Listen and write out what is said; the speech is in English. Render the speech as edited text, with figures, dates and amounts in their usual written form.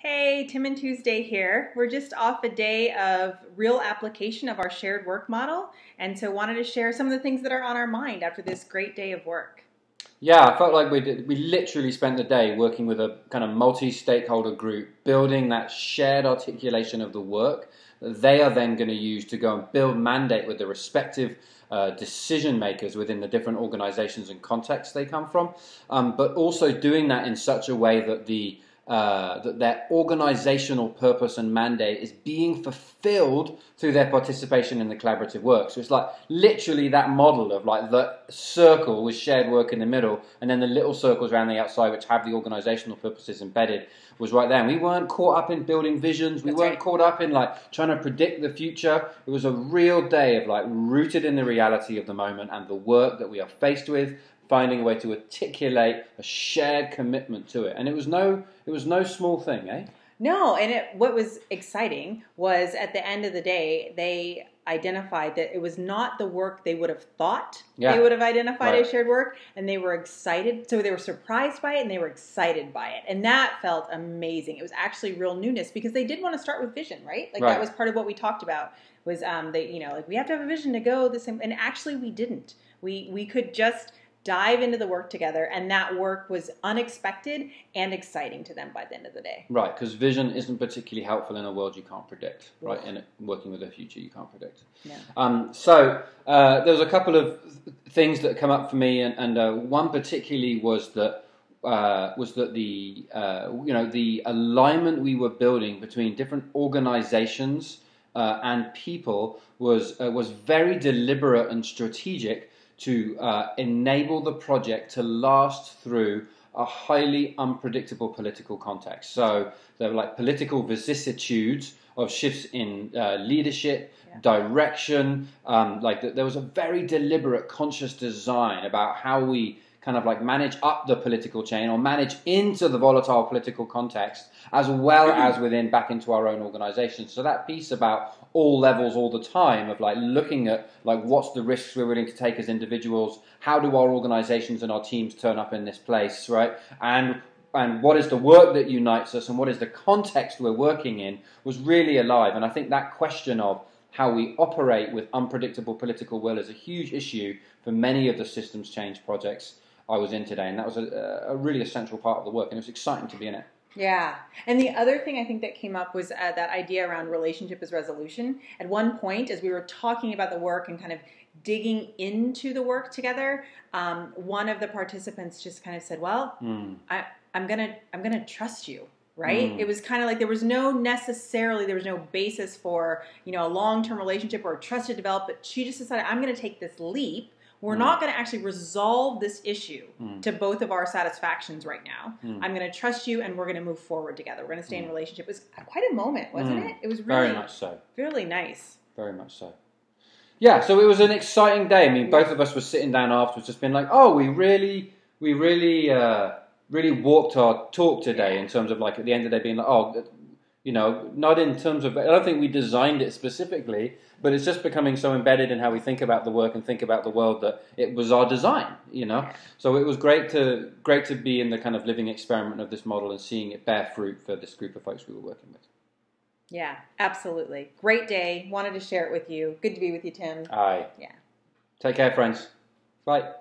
Hey, Tim and Tuesday here. We're just off a day of real application of our shared work model, and so wanted to share some of the things that are on our mind after this great day of work. Yeah, I felt like we literally spent the day working with a kind of multi-stakeholder group, building that shared articulation of the work that they are then going to use to go and build mandate with the respective decision makers within the different organizations and contexts they come from, but also doing that in such a way that that their organizational purpose and mandate is being fulfilled through their participation in the collaborative work. So it's like literally that model of like the circle with shared work in the middle and then the little circles around the outside which have the organizational purposes embedded was right there. And we weren't caught up in building visions. We weren't caught up in like trying to predict the future. It was a real day of like rooted in the reality of the moment and the work that we are faced with, finding a way to articulate a shared commitment to it. And it was no small thing, eh? No, and what was exciting was at the end of the day, they identified that it was not the work they would have thought they would have identified as shared work, and they were excited. So they were surprised by it, and they were excited by it. And that felt amazing. It was actually real newness because they did want to start with vision, right? That was part of what we talked about was we have to have a vision to go the same. And actually we didn't. We could just dive into the work together, and that work was unexpected and exciting to them by the end of the day. Right, because vision isn't particularly helpful in a world you can't predict, right? In working with a future you can't predict. No. There was a couple of things that come up for me, and one particularly was that the alignment we were building between different organizations and people was very deliberate and strategic to enable the project to last through a highly unpredictable political context. So there were like political vicissitudes of shifts in leadership, direction. There was a very deliberate, conscious design about how we kind of like manage up the political chain or manage into the volatile political context as well as back into our own organizations. So that piece about all levels all the time of like looking at like what's the risks we're willing to take as individuals, how do our organizations and our teams turn up in this place, right? And what is the work that unites us and what is the context we're working in was really alive. And I think that question of how we operate with unpredictable political will is a huge issue for many of the systems change projects I was in today, and that was a really essential part of the work, and it was exciting to be in it. Yeah, and the other thing I think that came up was that idea around relationship as resolution. At one point, as we were talking about the work and kind of digging into the work together, one of the participants just kind of said, "Well, I'm gonna trust you." Right? It was kind of like there was no basis for a long-term relationship or a trust to develop, but she just decided, I'm going to take this leap. We're not going to actually resolve this issue to both of our satisfactions right now. I'm going to trust you, and we're going to move forward together. We're going to stay in relationship. It was quite a moment, wasn't it? It was really, very much so. Really nice. Very much so. Yeah, so it was an exciting day. I mean, both of us were sitting down afterwards, just being like, "Oh, we really walked our talk today." In terms of like at the end of the day, being like, "Oh, not in terms of." I don't think we designed it specifically, but it's just becoming so embedded in how we think about the work and think about the world that it was our design. So it was great to be in the kind of living experiment of this model and seeing it bear fruit for this group of folks we were working with. Yeah, absolutely. Great day. Wanted to share it with you. Good to be with you, Tim. Aye. Yeah. Take care, friends. Bye.